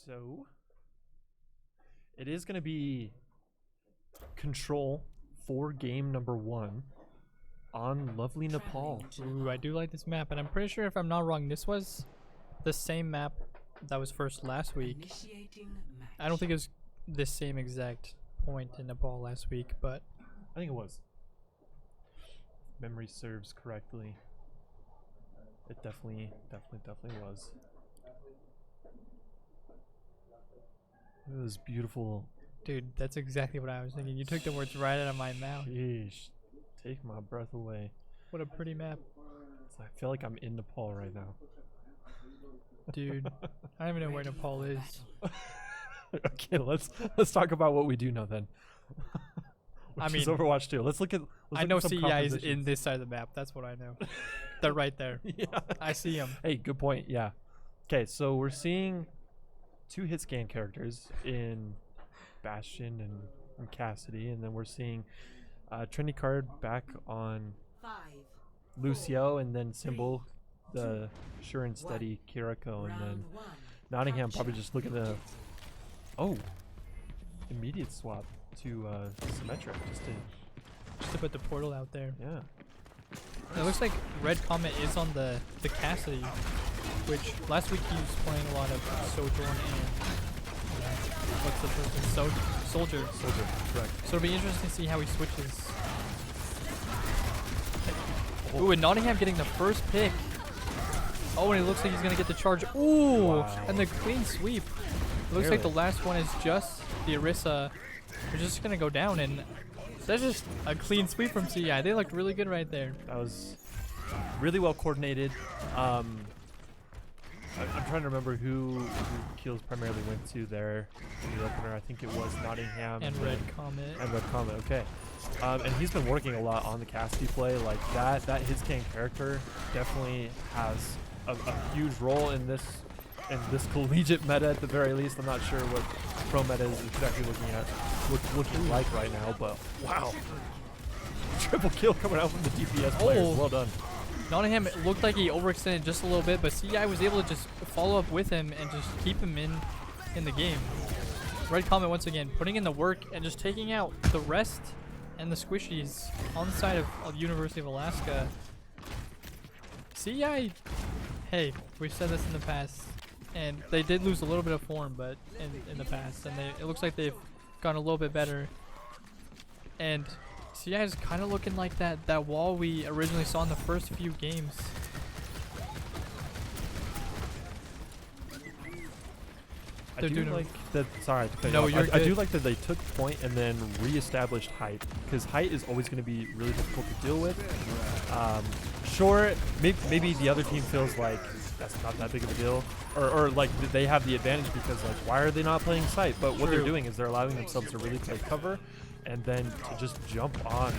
So it is going to be control for game number 1 on lovely Nepal. Ooh, I do like this map, and I'm pretty sure if I'm not wrong, this was the same map that was first last week. I don't think it was the same exact point in Nepal last week, but I think it was. Memory serves correctly. It definitely was. It was beautiful. dude, that's exactly what I was thinking. You took the words right out of my mouth. Yeesh. Take my breath away. What a pretty map. I feel like I'm in Nepal right now. Dude, I don't even know where Nepal is. Okay, let's talk about what we do know then. I Which mean, is Overwatch 2. Let's look at. I know CEI is in this side of the map. That's what I know. They're right there. Yeah, I see them. Hey, good point. Yeah. Okay, so we're seeing 2 hit scan characters in Bastion and Cassidy, and then we're seeing Trendy Card back on Lucio, and then Symbol, the sure and steady Kiriko, and then Nottingham probably just looking to immediate swap to Symmetric just to put the portal out there. yeah. It looks like Red Comet is on the Cassidy, which last week he was playing a lot of Sojourn and what's the person? Soldier. Correct. So it'll be interesting to see how he switches. Ooh, and Nottingham getting the first pick. Oh, and it looks like he's gonna get the charge. Ooh, Wow. and the clean sweep. It looks like the last one is just the Orisa. They're just gonna go down, and that's just a clean sweep from CEI. They looked really good right there. That was really well coordinated. I'm trying to remember who kills primarily went to there in the opener. I think it was Nottingham And Red Comet. And Red Comet, okay. And he's been working a lot on the Cassidy play. Like that hit scan character definitely has a huge role in this collegiate meta at the very least. I'm not sure what pro meta is exactly looking like right now, but wow. Triple kill coming out from the DPS players. Well done. Nottingham looked like he overextended just a little bit, but CEI was able to just follow up with him and just keep him in the game. Red Comet once again putting in the work and just taking out the rest and the squishies on the side of University of Alaska. CEI, hey, we've said this in the past, and they did lose a little bit of form, but in the past, and it looks like they've gone a little bit better. And CEI is kind of looking like that wall we originally saw in the first few games. I do like that. Sorry to cut you No, off. you're I good. do like that they took point and then re-established height, because height is always going to be really difficult to deal with. Sure, maybe the other team feels like that's not that big of a deal, or like they have the advantage because like why are they not playing sight? But what they're doing is they're allowing themselves to really play cover, and then to just jump on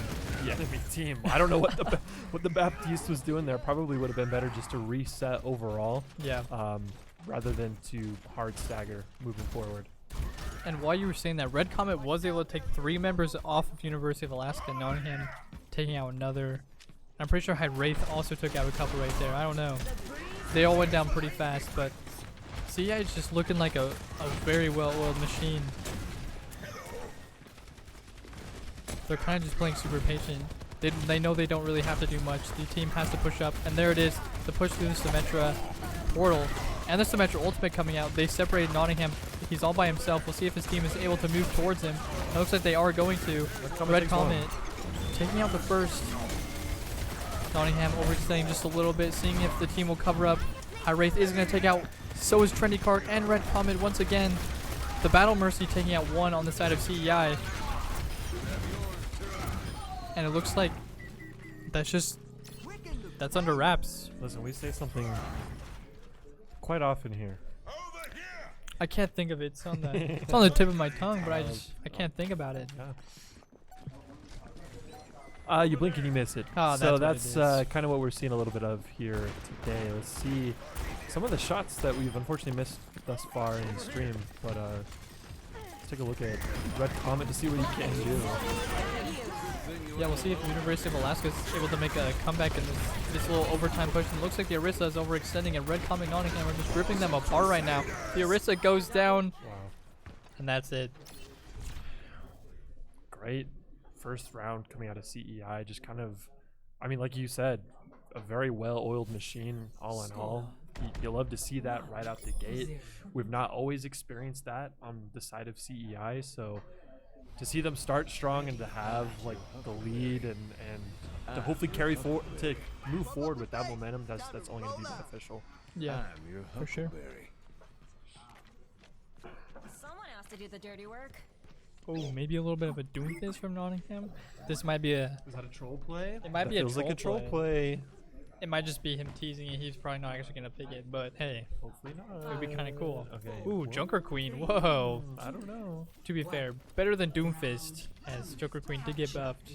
the enemy team. I don't know what the Baptiste was doing there. Probably would have been better just to reset overall. Yeah. Rather than to hard stagger moving forward. And while you were saying that, Red Comet was able to take 3 members off of University of Alaska, Nottingham taking out another. I'm pretty sure Wraith also took out a couple right there. I don't know. They all went down pretty fast, but CEI is just looking like a very well-oiled machine. They're kind of just playing super patient. They know they don't really have to do much. The team has to push up, and there it is, the push through the Symmetra portal. And the Symmetra ultimate coming out. They separated Nottingham. He's all by himself. We'll see if his team is able to move towards him. It looks like they are going to. Red Comet taking out the first. Nottingham overextending just a little bit, seeing if the team will cover up. Wraith is going to take out. So is Trendy Card and Red Comet once again. The Battle Mercy taking out 1 on the side of CEI. And it looks like that's under wraps. Listen, we say something quite often here. I can't think of it. It's on the tip of my tongue, but I can't think about it. Yeah. You blink and you miss it. Oh, so that's kind of what we're seeing a little bit of here today. Let's see some of the shots that we've unfortunately missed thus far in the stream. But let's take a look at Red Comet to see what he can do. Yeah, we'll see if the University of Alaska is able to make a comeback in this little overtime push. And it looks like the Orisa is overextending, and Red Comet Nottingham are just ripping them apart right now. The Orisa goes down, and that's it. Great first round coming out of CEI. Just kind of, I mean, like you said, a very well-oiled machine all in all. You love to see that right out the gate. We've not always experienced that on the side of CEI, so to see them start strong and to have like the lead and to hopefully carry forward, to move forward with that momentum, that's only going to be beneficial. Yeah, for sure. Someone has to do the dirty work. Oh, maybe a little bit of a Doomfist from Nottingham. This might be a. Is that a troll play? It might be a feels troll like a troll play. play. It might just be him teasing it. He's probably not actually gonna pick it, but hey, Hopefully not. it would be kind of cool. Okay. Ooh, Junker Queen. Whoa. I don't know. To be fair, better than Doomfist, as Joker Queen did get buffed.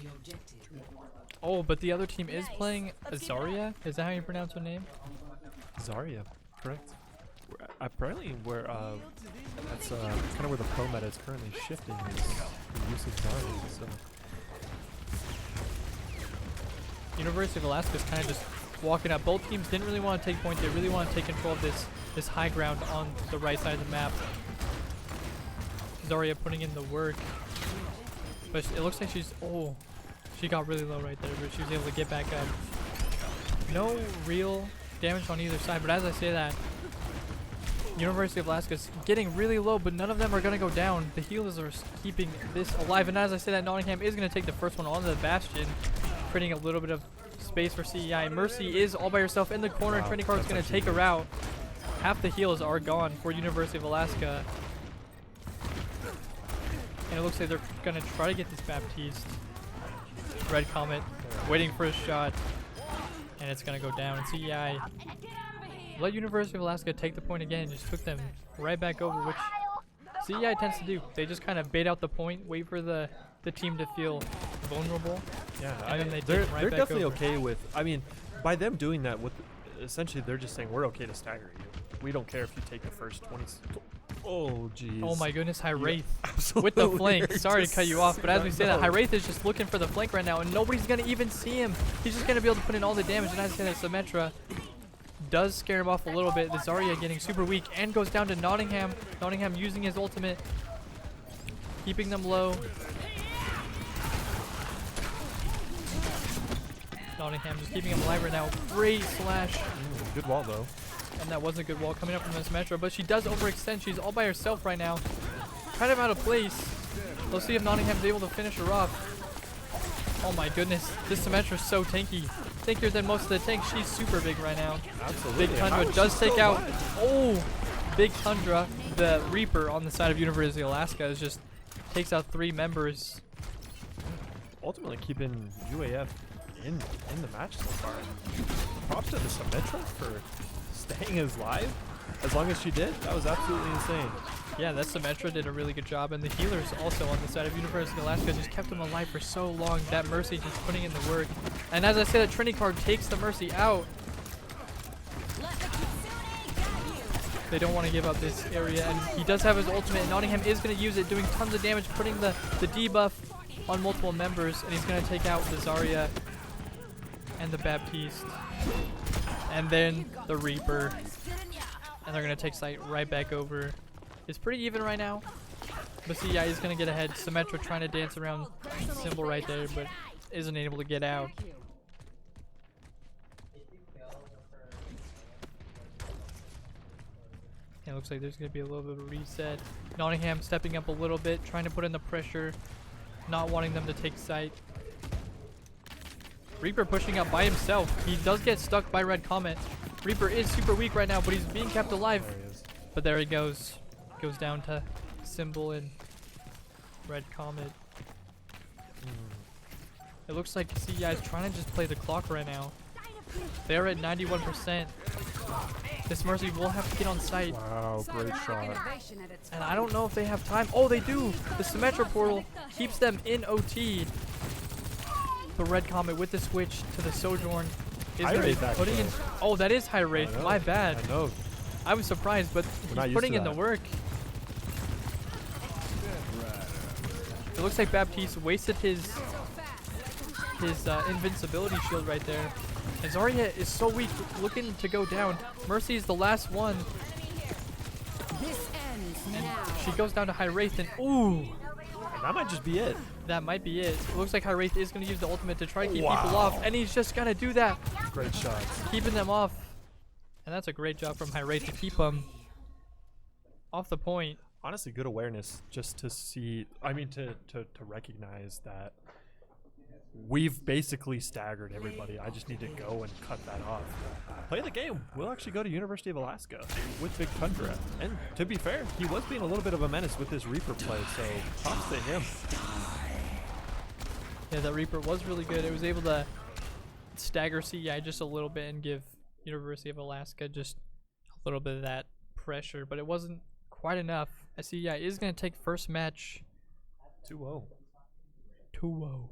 Oh, but the other team is playing Azaria. Is that how you pronounce her name? Zarya, correct. Apparently, that's kind of where the pro meta is currently shifting, is the use of Zarya. So University of Alaska is kind of just walking up. Both teams didn't really want to take point. They really want to take control of this high ground on the right side of the map. Zarya putting in the work, but it looks like she got really low right there, but she was able to get back up. No real damage on either side, but as I say that, University of Alaska is getting really low, but none of them are going to go down. The healers are keeping this alive, and as I say that, Nottingham is going to take the first one on the Bastion, creating a little bit of space for CEI. Mercy is all by herself in the corner, and Trinity Card is going to take her out. Half the heals are gone for University of Alaska. And it looks like they're going to try to get this Baptiste. Red Comet waiting for a shot, and it's going to go down. And CEI let University of Alaska take the point again and just took them right back over, which CEI tends to do. They just kind of bait out the point, wait for the team to feel vulnerable. yeah, And then they they're take it right back definitely over. okay with. I mean, by them doing that, essentially they're just saying we're okay to stagger you. We don't care if you take the first 20. Oh jeez. Oh my goodness, High Wraith Absolutely. with the flank. Sorry to Just cut you off, but as we say that, no. High Wraith is just looking for the flank right now, and nobody's going to even see him. He's just going to be able to put in all the damage, and as I say that, Symmetra does scare him off a little bit. The Zarya getting super weak and goes down to Nottingham. Nottingham using his ultimate, keeping them low. Nottingham just keeping him alive right now. Great slash. Good wall though. And that was a good wall coming up from this Metro, but she does overextend. She's all by herself right now. Kind of out of place. Let's see if Nottingham's able to finish her off. Oh my goodness. This Symmetra is so tanky. Tankier than most of the tanks. She's super big right now. Absolutely. Big How Tundra is does she take still out. alive? Oh! Big Tundra. The Reaper on the side of University of Alaska is just takes out 3 members. Ultimately keeping UAF in the match so far. Props to the Symmetra for staying alive as long as she did. That was absolutely insane. Yeah, that Symmetra did a really good job, and the healers also on the side of University of Alaska just kept them alive for so long. That Mercy just putting in the work. And as I said, that Trinity Card takes the Mercy out. They don't want to give up this area, and he does have his ultimate, and Nottingham is going to use it, doing tons of damage, putting the debuff on multiple members, and he's going to take out the Zarya and the Baptiste, and then the Reaper, and they're going to take site right back over. It's pretty even right now, but CEI is going to get ahead. Symmetra trying to dance around Symbol right there, but isn't able to get out. It looks like there's going to be a little bit of a reset. Nottingham stepping up a little bit, trying to put in the pressure, not wanting them to take site. Reaper pushing up by himself. He does get stuck by Red Comet. Reaper is super weak right now, but he's being kept alive. There he is. But there he goes. Goes down to Symbol and Red Comet. It looks like CEI is trying to just play the clock right now. They're at 91%. This Mercy will have to get on site. Wow, great shot. And I don't know if they have time. Oh, they do. The Symmetra portal keeps them in OT. But Red Comet with the switch to the Sojourn is High going to be Wraith, putting in. actually. Oh, that is High Wraith. I know, My bad. I know. I was surprised, but not he's used putting to in the that. work. It looks like Baptiste wasted his his invincibility shield right there. And Zarya is so weak, looking to go down. Mercy is the last one. This ends now. She goes down to High Wraith, and ooh, And that might just be it. that might be it. It looks like High Wraith is going to use the ultimate to try to keep people Wow. off, and he's just going to do that, Great shots. keeping them off. And that's a great job from High Wraith to keep them off the point. Honestly, good awareness just to see. I mean, to recognize that we've basically staggered everybody. I just need to go and cut that off. Play the game. We'll actually go to University of Alaska with Big Tundra. And to be fair, he was being a little bit of a menace with his Reaper play, so props to him. Yeah, that Reaper was really good. It was able to stagger CEI just a little bit and give University of Alaska just a little bit of that pressure, but it wasn't quite enough. As CEI is going to take first match 2-0. 2-0.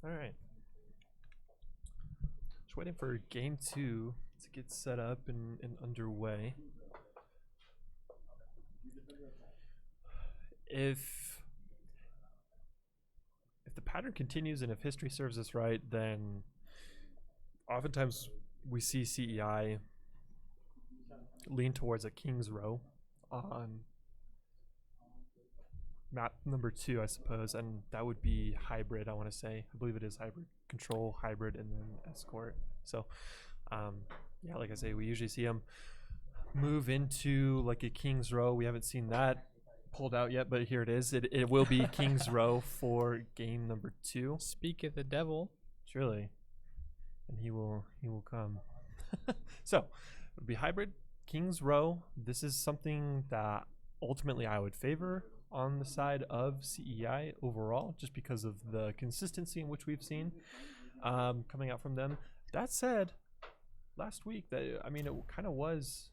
All right. Just waiting for game 2 to get set up and underway. If the pattern continues and if history serves us right, then oftentimes we see CEI lean towards a King's Row on map number 2, I suppose, and that would be hybrid. I want to say, I believe it is hybrid control, hybrid, and then escort. So, yeah, like I say, we usually see them move into like a King's Row. We haven't seen that pulled out yet, but here it is. It will be King's Row for game number 2. Speak of the devil. Surely, and he will come. So, it would be hybrid King's Row. This is something that ultimately I would favor on the side of CEI overall, just because of the consistency in which we've seen coming out from them. That said, last week, it kind of was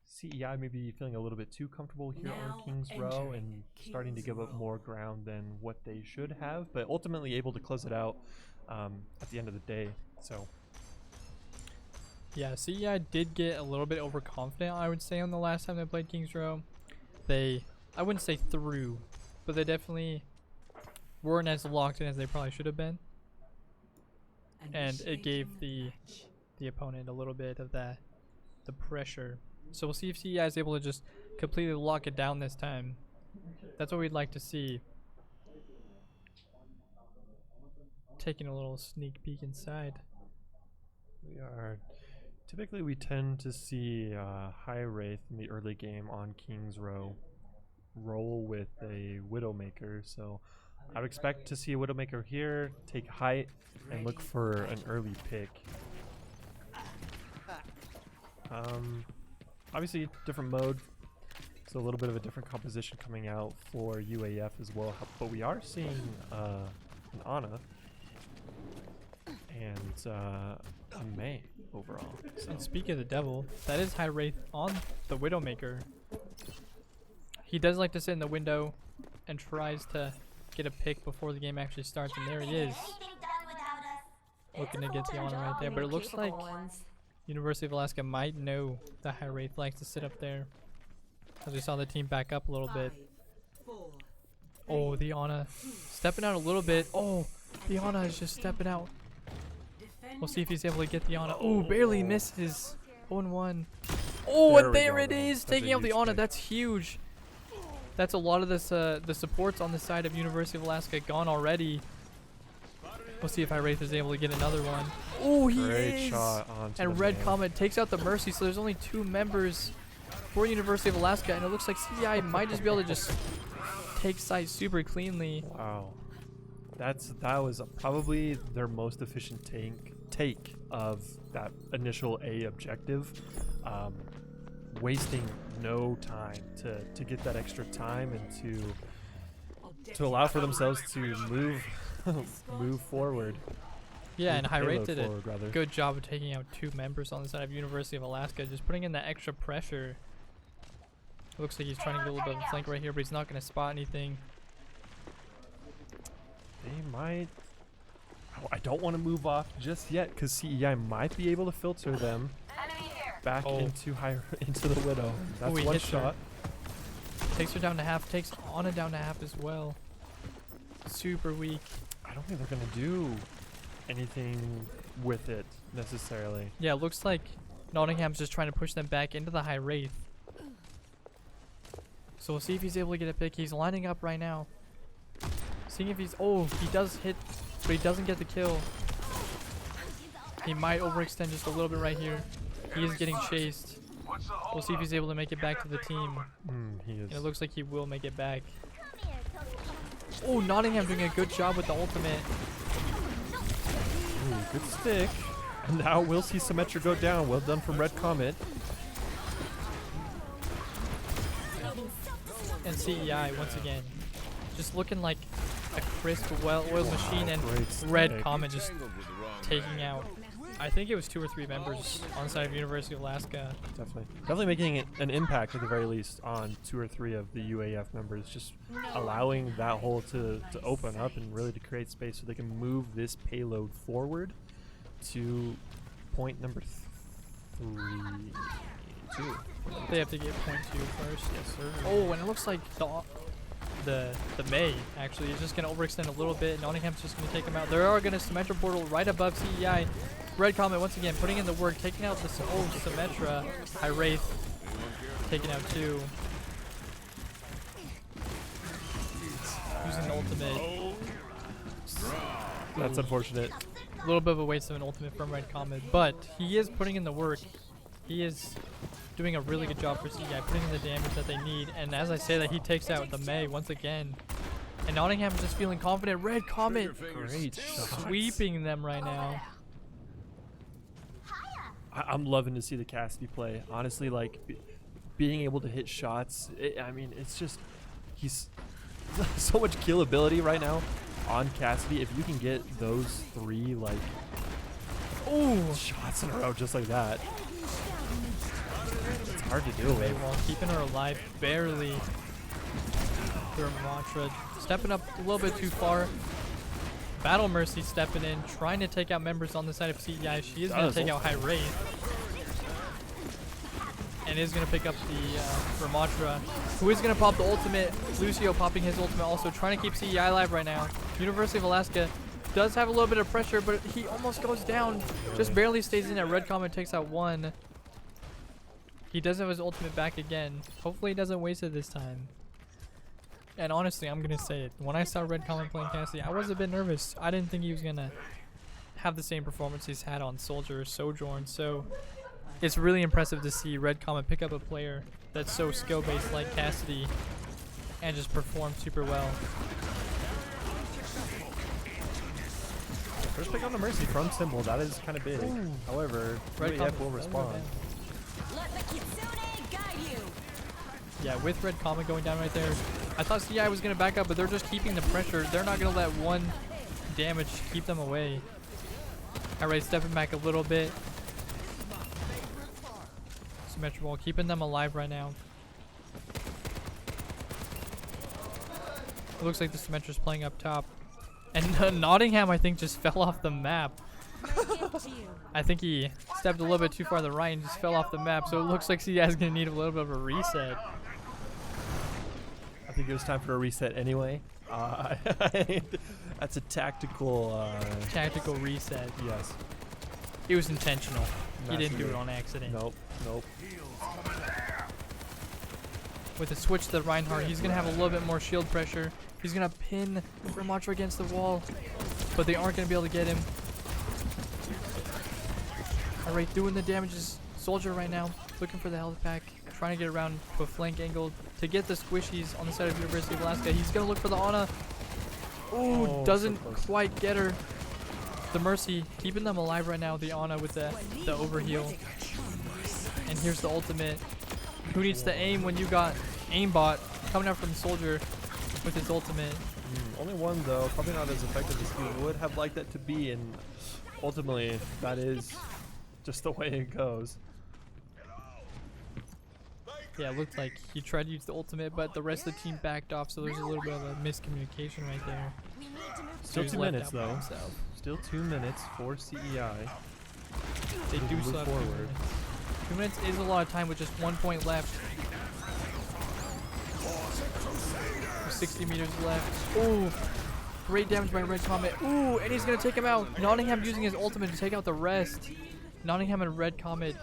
CEI maybe feeling a little bit too comfortable here on King's Row and starting to give up more ground than what they should have, but ultimately able to close it out at the end of the day. So Yeah, CEI did get a little bit overconfident, I would say, on the last time they played King's Row. I wouldn't say through, but they definitely weren't as locked in as they probably should have been. And it gave the opponent a little bit of the pressure. So we'll see if CEI is able to just completely lock it down this time. That's what we'd like to see. Taking a little sneak peek inside. Typically we tend to see High Wraith in the early game on King's Row roll with a Widowmaker, so I would expect to see a Widowmaker here, take height, and look for an early pick. Obviously different mode, so a little bit of a different composition coming out for UAF as well, but we are seeing an Ana and a May overall. So. And speaking of the devil, that is High Wraith on the Widowmaker. He does like to sit in the window and tries to get a pick before the game actually starts, and there he is. Looking to get the honor right there, but it looks like University of Alaska might know that High Wraith likes to sit up there. As we saw the team back up a little bit. Oh, the Ana stepping out a little bit. Oh, the Ana is just stepping out. We'll see if he's able to get the Ana. Oh, barely misses. 0-1. Oh, and there it is, taking out the Ana. That's huge. That's a lot of this, the supports on the side of University of Alaska gone already. We'll see if High Wraith is able to get another one. Oh, he Great is. Shot onto And the Red man. Comet takes out the Mercy, so there's only 2 members for University of Alaska, and it looks like CEI might just be able to just take site super cleanly. Wow, that was probably their most efficient take of that initial A objective, wasting no time to get that extra time and to allow for themselves to move forward. Yeah, and the High Rate payload did forward, a rather. good job of taking out 2 members on the side of University of Alaska, just putting in that extra pressure. It looks like he's trying to get a little bit of a flank right here, but he's not going to spot anything. They might. Oh, I don't want to move off just yet because CEI might be able to filter them back into into the Widow. That's he one hits her. shot. Takes her down to half, takes Ana down to half as well. Super weak. I don't think they're gonna do anything with it necessarily. Yeah, it looks like Nottingham's just trying to push them back into the High Wraith. So we'll see if he's able to get a pick. He's lining up right now. Seeing if he's... Oh, he does hit, but he doesn't get the kill. He might overextend just a little bit right here. He is getting chased. We'll see if he's able to make it back to the team. He is. And it looks like he will make it back. Oh, Nottingham doing a good job with the ultimate. Ooh, good stick. And now we'll see Symmetra go down. Well done from Red Comet. And CEI once again, just looking like a crisp, well-oiled machine, and Red stick. Comet just taking out. I think it was 2 or 3 members on the side of University of Alaska. Definitely making an impact at the very least on 2 or 3 of the UAF members, just allowing that hole to open up and really to create space so they can move this payload forward to point number 2. They have to get point 2 first. Yes, sir. Oh, and it looks like the May actually is just going to overextend a little bit. Nottingham's just going to take him out. They are going to Symmetra portal right above CEI. Red Comet once again putting in the work, taking out the Symmetra. High Wraith taking out 2. Using the ultimate. That's unfortunate. A little bit of a waste of an ultimate from Red Comet, but he is putting in the work. He is doing a really good job for CEI, putting in the damage that they need. And as I say that, he takes out the May once again. And Nottingham is just feeling confident. Red Comet Great shots. sweeping them right now. I'm loving to see the Cassidy play. Honestly, like being able to hit shots. I mean, it's just he's so much kill ability right now on Cassidy. If you can get those 3 like shots in a row just like that, it's hard to do. Maywall keeping her alive barely. Mantra stepping up a little bit too far. Battle Mercy stepping in, trying to take out members on the side of CEI. She is going to take out High Wraith. And is going to pick up the Ramatra, who is going to pop the ultimate. Lucio popping his ultimate also, trying to keep CEI alive right now. University of Alaska does have a little bit of pressure, but he almost goes down. Just barely stays in there. Red Comet takes out 1. He does have his ultimate back again. Hopefully he doesn't waste it this time. And honestly, I'm going to say it. When I saw Red Comet playing Cassidy, I was a bit nervous. I didn't think he was going to have the same performance he's had on Soldier or Sojourn. So it's really impressive to see Red Comet pick up a player that's so skill-based like Cassidy and just perform super well. First pick on the Mercy from Symbol. That is kind of big. Ooh. However, Red UAF Comet will respond. Let the Kitsune guide you. Yeah, with Red Comet going down right there. I thought CI was going to back up, but they're just keeping the pressure. They're not going to let 1 damage keep them away. Alright, stepping back a little bit. Symmetrical, keeping them alive right now. It looks like the Symmetra's playing up top. And Nottingham, I think, just fell off the map. I think he stepped a little bit too far to the right and just fell off the map. So it looks like CI is going to need a little bit of a reset. I think it was time for a reset anyway. That's a tactical. Tactical reset. Yes. It was intentional. He didn't do Massively. it on accident. Nope. Nope. With a switch to Reinhardt, he's going to have a little bit more shield pressure. He's going to pin Ramatra against the wall, but they aren't going to be able to get him. Alright, doing the damages. Soldier right now, looking for the health pack, trying to get around to a flank angle to get the squishies on the side of University of Alaska. He's going to look for the Ana. Ooh, Oh, doesn't so close. quite get her. The Mercy, keeping them alive right now, the Ana with the overheal. And here's the ultimate. Who needs to aim when you got aimbot coming out from Soldier with his ultimate? Only 1 though, probably not as effective as he would have liked that to be, and ultimately, that is just the way it goes. Yeah, it looked like he tried to use the ultimate, but the rest of the team backed off, so there's a little bit of a miscommunication right there. We need to move. Still He's 2 left minutes out by though. himself. Still 2 minutes for CEI. They do move still have 2 forward. minutes. 2 minutes is a lot of time with just 1 point left. 60 meters left. Ooh, great damage by Red Comet. Ooh, and he's gonna take him out. Nottingham using his ultimate to take out the rest. Nottingham and Red Comet,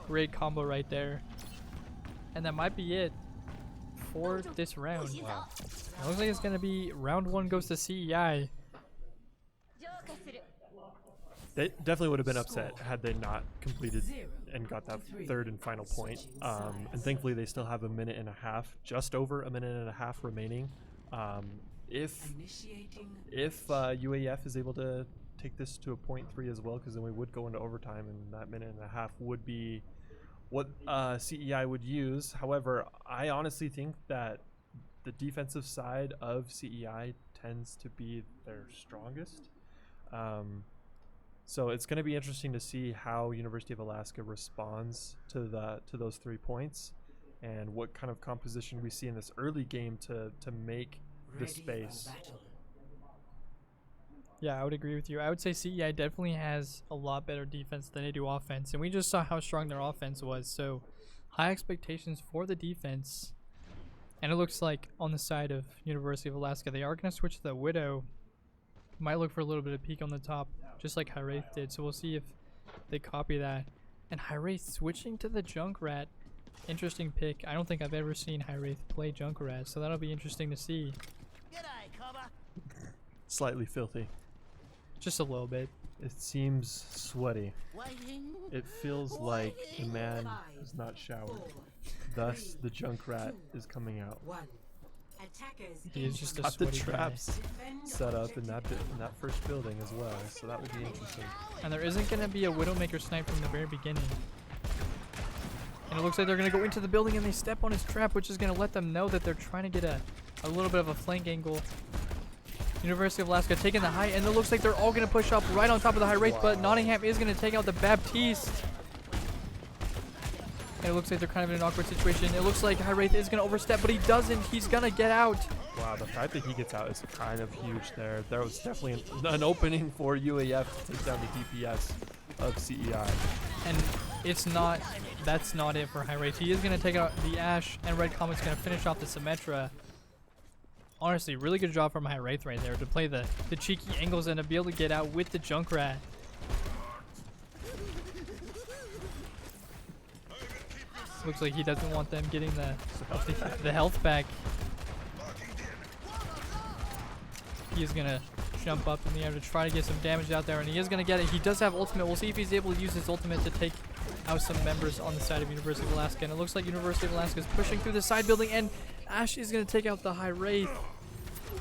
great combo right there. And that might be it for this round. Wow. It looks like it's gonna be round 1 goes to CEI. They definitely would have been upset had they not completed and got that third and final point. And thankfully they still have a minute and a half, just over a minute and a half remaining. If UAF is able to take this to a .3 as well, because then we would go into overtime, and that minute and a half would be what CEI would use. However, I honestly think that the defensive side of CEI tends to be their strongest. So it's going to be interesting to see how University of Alaska responds to those 3 points, and what kind of composition we see in this early game to make the space. Yeah, I would agree with you. I would say CEI definitely has a lot better defense than they do offense, and we just saw how strong their offense was. So high expectations for the defense, and it looks like on the side of University of Alaska they are going to switch to the Widow. Might look for a little bit of peek on the top, just like Hiraeth did. So we'll see if they copy that. And Hiraeth switching to the Junkrat. Interesting pick. I don't think I've ever seen Hiraeth play Junkrat, so that'll be interesting to see. Slightly filthy. Just a little bit. It seems sweaty. It feels like the man is not showered. Thus, the Junkrat is coming out. He is just a Got the sweaty guy. traps set up in that first building as well, so that would be interesting. And there isn't going to be a Widowmaker snipe from the very beginning. And it looks like they're going to go into the building and they step on his trap, which is going to let them know that they're trying to get a little bit of a flank angle. University of Alaska taking the height, and it looks like they're all going to push up right on top of the Hiraeth, but Nottingham is going to take out the Baptiste. And it looks like they're kind of in an awkward situation. It looks like Hiraeth is going to overstep, but he doesn't. He's going to get out. Wow, the fact that he gets out is kind of huge there. There was definitely an opening for UAF to take down the DPS of CEI. And that's not it for Hiraeth. He is going to take out the Ash, and Red Comet's going to finish off the Symmetra. Honestly, really good job from Hiraeth right there to play the cheeky angles and to be able to get out with the Junkrat. Looks like he doesn't want them getting the health back. He is going to jump up in the air to try to get some damage out there, and he is going to get it. He does have ultimate. We'll see if he's able to use his ultimate to take out some members on the side of University of Alaska. And it looks like University of Alaska is pushing through the side building, and Ash is going to take out the Hiraeth.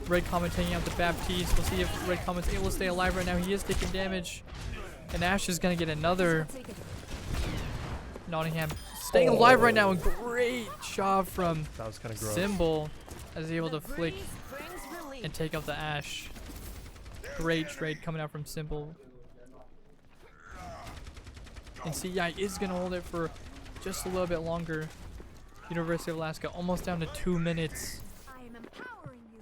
Red Comet taking out the Baptiste. We'll see if Red Comet's able to stay alive right now. He is taking damage, and Ash is going to get another. Nottingham staying alive right now, and great job from That was kind of gross. Symbol as he's able to flick and take out the Ash. Great trade coming out from Symbol. And CEI is going to hold it for just a little bit longer. University of Alaska almost down to 2 minutes. I am empowering you.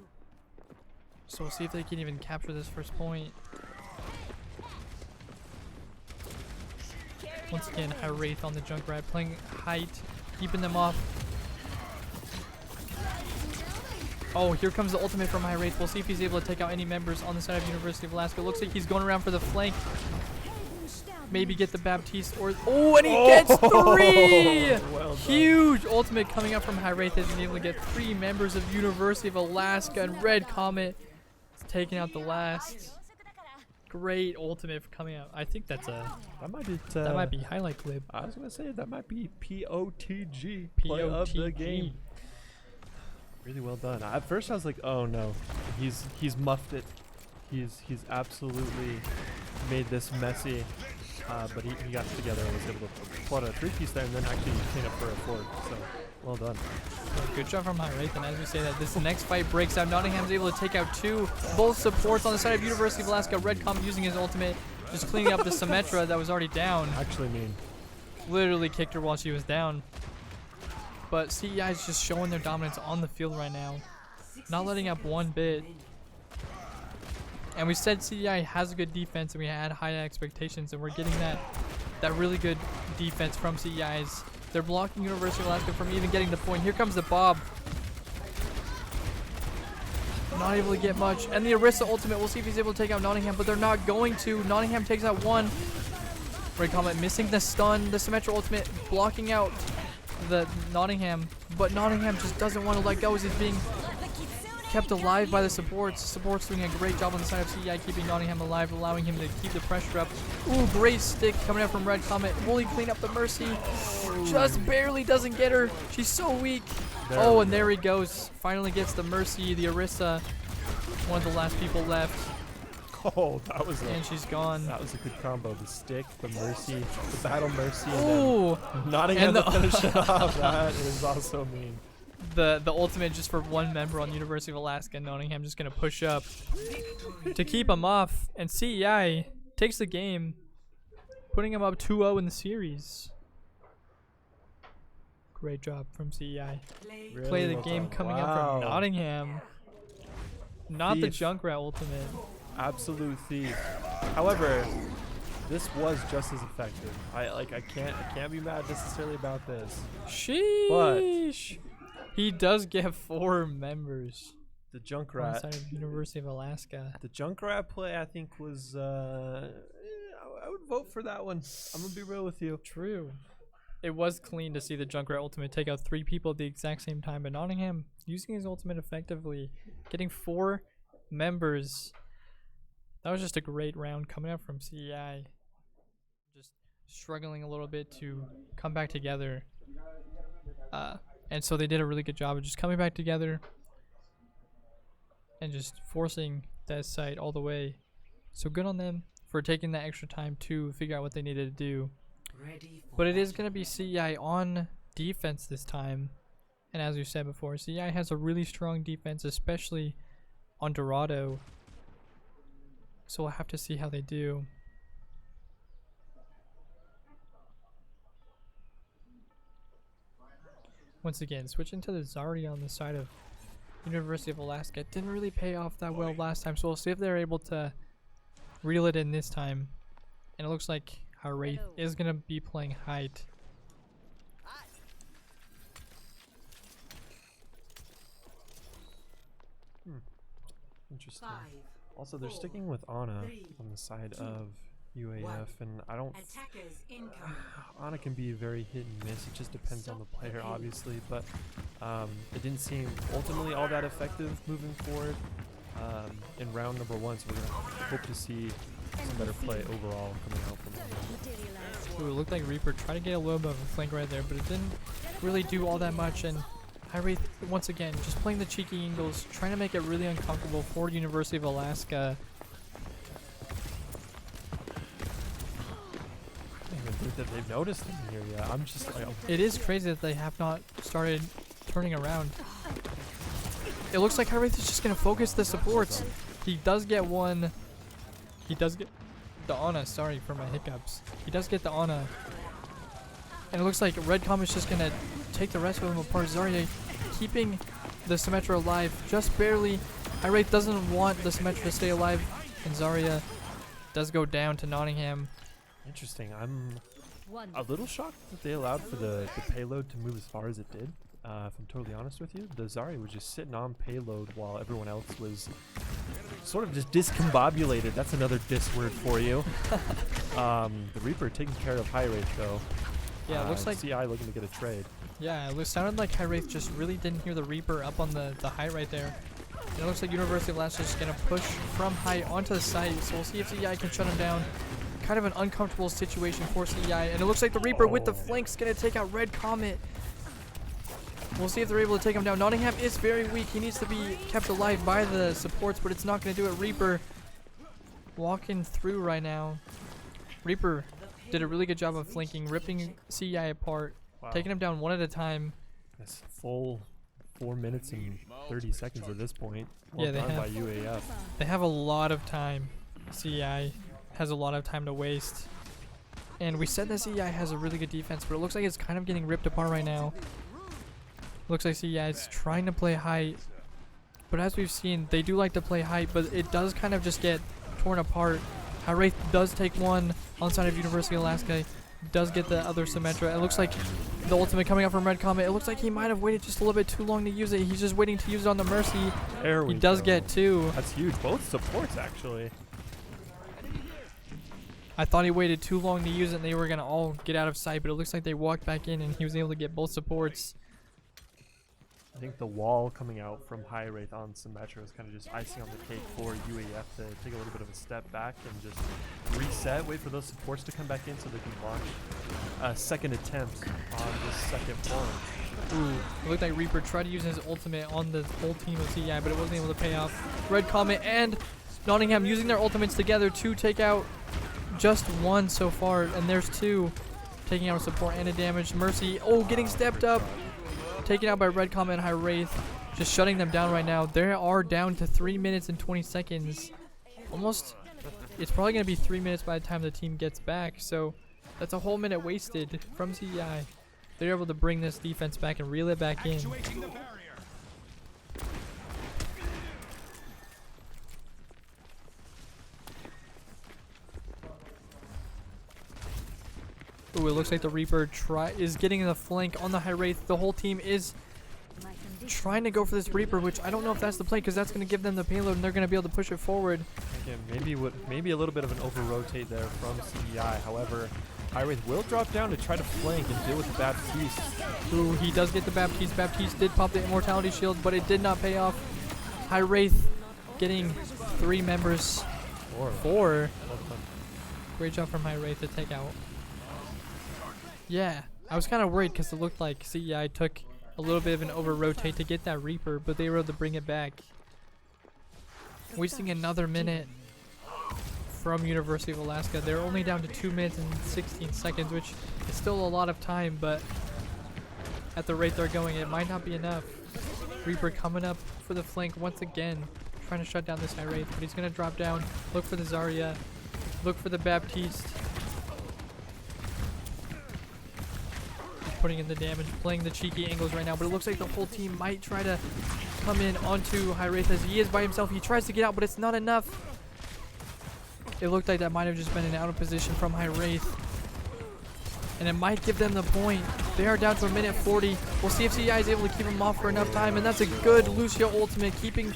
So we'll see if they can even capture this first point. Once again, Hiraeth on the Junkrat, playing height, keeping them off. Oh, here comes the ultimate from Hiraeth. We'll see if he's able to take out any members on the side of University of Alaska. Looks like he's going around for the flank. Maybe get the Baptiste or... Oh, and he gets 3! Well done. Huge ultimate coming up from Hiraeth. Has been able to get 3 members of University of Alaska, and Red Comet is taking out the last. Great ultimate for coming out. I think that's a... That might be highlight clip. I was gonna say that might be POTG, play of the game. Really well done. At first I was like, oh no, he's muffed it. He's absolutely made this messy. But he got it together and was able to pull out a 3-piece there, and then actually clean up for a 4. So well done. Good job from Hiraeth, and as we say that, this next fight breaks down. Nottingham's able to take out 2, both supports on the side of University of Alaska. Red Comet using his ultimate. just cleaning up the Symmetra that was already down. Actually mean. Literally kicked her while she was down. But CEI is just showing their dominance on the field right now. Not letting up one bit. And we said CEI has a good defense and we had high expectations, and we're getting that really good defense from CEI's. They're blocking University of Alaska from even getting the point. Here comes the Bob. Not able to get much. And the Orisa ultimate, we'll see if he's able to take out Nottingham, but they're not going to. Nottingham takes out one. Red Comet missing the stun. The Symmetra ultimate blocking out the Nottingham, but Nottingham just doesn't want to let go as he's being kept alive by the supports. Supports doing a great job on the side of CEI, keeping Nottingham alive, allowing him to keep the pressure up. Ooh, great stick coming out from Red Comet. Will he clean up the Mercy? Just barely doesn't get her. She's so weak. Oh, and there he goes. Finally gets the Mercy, the Orisa. One of the last people left. Oh, that was and she's gone. That was a good combo. The stick, the Mercy, the Battle Mercy, Ooh, and then Nottingham to finish it off. That is also mean. The ultimate just for one member on the University of Alaska. Nottingham just gonna push up to keep him off, and CEI takes the game, putting him up 2-0 in the series. Great job from CEI. Really Play the well game done. coming up from Nottingham. Not the Thief. Junkrat ultimate. Absolute thief. However, this was just as effective. I can't be mad necessarily about this. Sheesh. He does get 4 members. The On the Junkrat. side of University of Alaska. The Junkrat play, I think, was. I would vote for that one. I'm gonna be real with you. True. It was clean to see the Junkrat ultimate take out 3 people at the exact same time, but Nottingham using his ultimate effectively, getting 4 members. That was just a great round coming up from CEI. Just struggling a little bit to come back together. And so they did a really good job of just coming back together and just forcing that site all the way. So good on them for taking that extra time to figure out what they needed to do. But it is going to be CEI on defense this time. And as we said before, CEI has a really strong defense, especially on Dorado. So we'll have to see how they do. Once again, switching to the Zarya on the side of University of Alaska. It didn't really pay off that well last time, so we'll see if they're able to reel it in this time. And it looks like our Wraith is going to be playing height. Interesting. Also, they're sticking with Ana on the side of UAF, and I don't. Ana can be very hit and miss. It just depends on the player, obviously, but it didn't seem ultimately all that effective moving forward in round number 1. So we're gonna hope to see some better play overall coming out from them. Ooh, it looked like Reaper tried to get a little bit of a flank right there, but it didn't really do all that much. And Wraith, once again, just playing the cheeky angles, trying to make it really uncomfortable for University of Alaska. I don't even think that they've noticed him here yet. I'm just like, It is crazy that they have not started turning around. It looks like Wraith is just going to focus the supports. He does get one. He does get the Ana. Sorry for my hiccups. He does get the Ana. And it looks like Red Comet's just going to take the rest of them apart. Zarya keeping the Symmetra alive just barely. Wraith doesn't want the Symmetra to stay alive. And Zarya does go down to Nottingham. interesting. I'm a little shocked that they allowed for the payload to move as far as it did. If I'm totally honest with you, the Zarya was just sitting on payload while everyone else was sort of just discombobulated. That's another diss word for you. The Reaper taking care of High Wraith though. Yeah, it looks like CI looking to get a trade. Yeah, it sounded like Wraith just really didn't hear the Reaper up on the height right there. And it looks like University of Alaska is just going to push from height onto the site. So we'll see if CEI can shut him down. Kind of an uncomfortable situation for CEI. And it looks like the Reaper with the flanks going to take out Red Comet. We'll see if they're able to take him down. Nottingham is very weak. He needs to be kept alive by the supports, but it's not going to do it. Reaper walking through right now. Reaper did a really good job of flanking, ripping CEI apart, taking him down one at a time. That's full 4 minutes and 30 seconds at this point. Well Yeah, they done have. by UAF. They have a lot of time, CEI. has a lot of time to waste. And we said that CEI has a really good defense, but it looks like it's kind of getting ripped apart right now. Looks like CEI is trying to play height, but as we've seen, they do like to play height, but it does kind of just get torn apart. Wraith does take one on the side of University of Alaska, does get the other Symmetra. It looks like the ultimate coming out from Red Comet. It looks like he might have waited just a little bit too long to use it. He's just waiting to use it on the Mercy. There we He does go. get two. That's huge. Both supports, actually. I thought he waited too long to use it and they were going to all get out of sight, but it looks like they walked back in and he was able to get both supports. I think the wall coming out from High Wraith on Symmetra is kind of just icing on the cake for UAF to take a little bit of a step back and just reset, wait for those supports to come back in so they can launch a second attempt on the second point. Ooh, it looked like Reaper tried to use his ultimate on the whole team of CEI, but it wasn't able to pay off. Red Comet and Nottingham using their ultimates together to take out just one so far, and there's two taking out a support and a damage. Mercy, oh, getting stepped up. Taken out by Red Comet and High Wraith. Just shutting them down right now. They are down to 3 minutes and 20 seconds. Almost. It's probably going to be 3 minutes by the time the team gets back. So that's a whole minute wasted from CEI. They're able to bring this defense back and reel it back in. Ooh, it looks like the Reaper is getting the flank on the High Wraith. The whole team is trying to go for this Reaper, which I don't know if that's the play because that's going to give them the payload and they're going to be able to push it forward. Again, maybe a little bit of an over-rotate there from CEI. However, High Wraith will drop down to try to flank and deal with the Baptiste. Ooh, he does get the Baptiste. Baptiste did pop the Immortality Shield, but it did not pay off. High Wraith getting 3 members. 4. Great job from High Wraith to take out. Yeah, I was kind of worried because it looked like CEI took a little bit of an over-rotate to get that Reaper, but they were able to bring it back. Wasting another minute from University of Alaska. They're only down to 2 minutes and 16 seconds, which is still a lot of time, but at the rate they're going, it might not be enough. Reaper coming up for the flank once again, trying to shut down this High Wraith, but he's going to drop down, look for the Zarya, look for the Baptiste. Putting in the damage, playing the cheeky angles right now, but it looks like the whole team might try to come in onto High Wraith as he is by himself. He tries to get out, but it's not enough. It looked like that might have just been an out of position from High Wraith, and it might give them the point. They are down to 1:40. We'll see if CEI is able to keep him off for enough time, and that's a good Lucio ultimate, keeping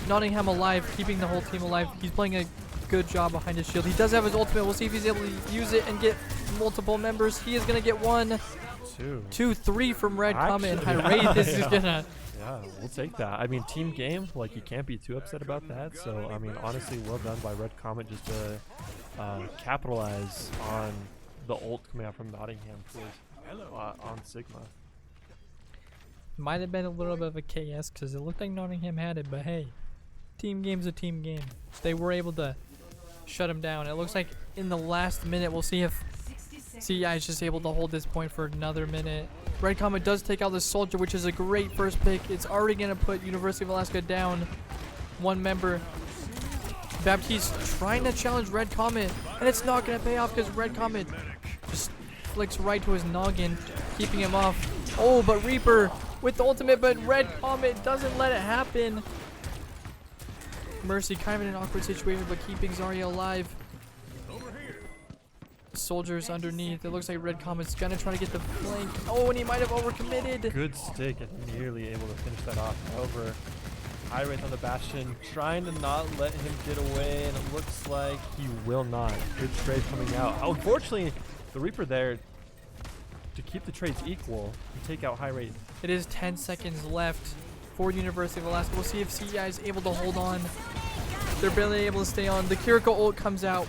Nottingham alive, keeping the whole team alive. He's playing a good job behind his shield. He does have his ultimate. We'll see if he's able to use it and get multiple members. He is going to get 1, 2, 3 from Red Comet and High Wraith. This is gonna. Yeah, we'll take that. I mean, team game, like, you can't be too upset about that. So, I mean, honestly, well done by Red Comet just to capitalize on the ult coming out from Nottingham on Sigma. Might have been a little bit of a KS because it looked like Nottingham had it, but hey, team game's a team game. They were able to shut him down. It looks like in the last minute, we'll see if CEI is just able to hold this point for another minute. Red Comet does take out the Soldier, which is a great first pick. It's already going to put University of Alaska down 1 member. Baptiste trying to challenge Red Comet, and it's not going to pay off because Red Comet just flicks right to his noggin, keeping him off. Oh, but Reaper with the ultimate, but Red Comet doesn't let it happen. Mercy kind of in an awkward situation, but keeping Zarya alive. Soldiers underneath. It looks like Red Comet's gonna try to get the flank. Oh, and he might have overcommitted. Good stick and nearly able to finish that off. However, High Wraith on the Bastion trying to not let him get away, and it looks like he will not. Good trade coming out. Unfortunately, the Reaper there to keep the trades equal and take out High Wraith. It is 10 seconds left for University of Alaska. We'll see if CEI is able to hold on. They're barely able to stay on. The Kiriko ult comes out.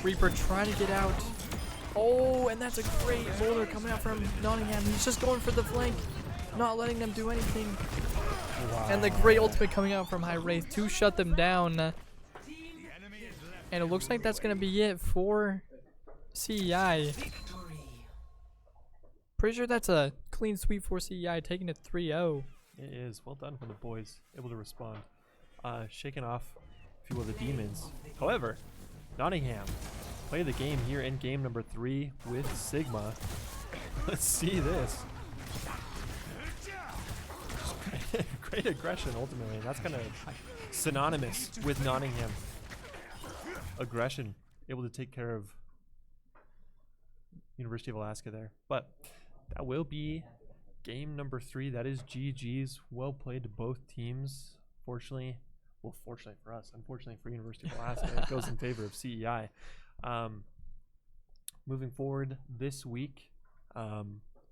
Reaper trying to get out. Oh, and that's a great roller coming out from Nottingham. He's just going for the flank, not letting them do anything. Wow. And the great ultimate coming out from High Wraith to shut them down. And it looks like that's going to be it for CEI. Pretty sure that's a clean sweep for CEI, taking it 3-0. It is. Well done from the boys. Able to respond. Shaking off, if you will, the demons. However, Nottingham play the game here in game number 3 with Sigma. Let's see this. Great aggression ultimately, and that's kind of synonymous with Nottingham. Aggression, able to take care of University of Alaska there. But that will be game number 3. That is GG's. Well played to both teams. Fortunately, well, fortunately for us, unfortunately for University of Alaska, it goes in favor of CEI. Moving forward this week,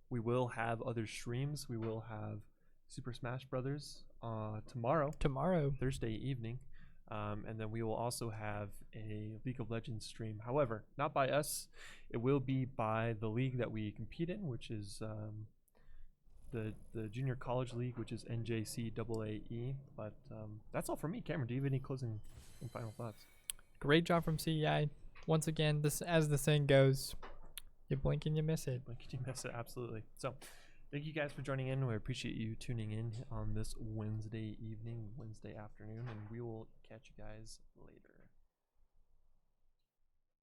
we will have other streams. We will have Super Smash Brothers tomorrow, Thursday evening. And then we will also have a League of Legends stream. However, not by us. It will be by the league that we compete in, which is the Junior College League, which is NJCAAE. But that's all from me. Cameron, do you have any closing and final thoughts? Great job from CEI. Once again, this, as the saying goes, you blink and you miss it. Blink and you miss it, absolutely. So thank you guys for joining in. We appreciate you tuning in on this Wednesday evening, Wednesday afternoon, and we will catch you guys later.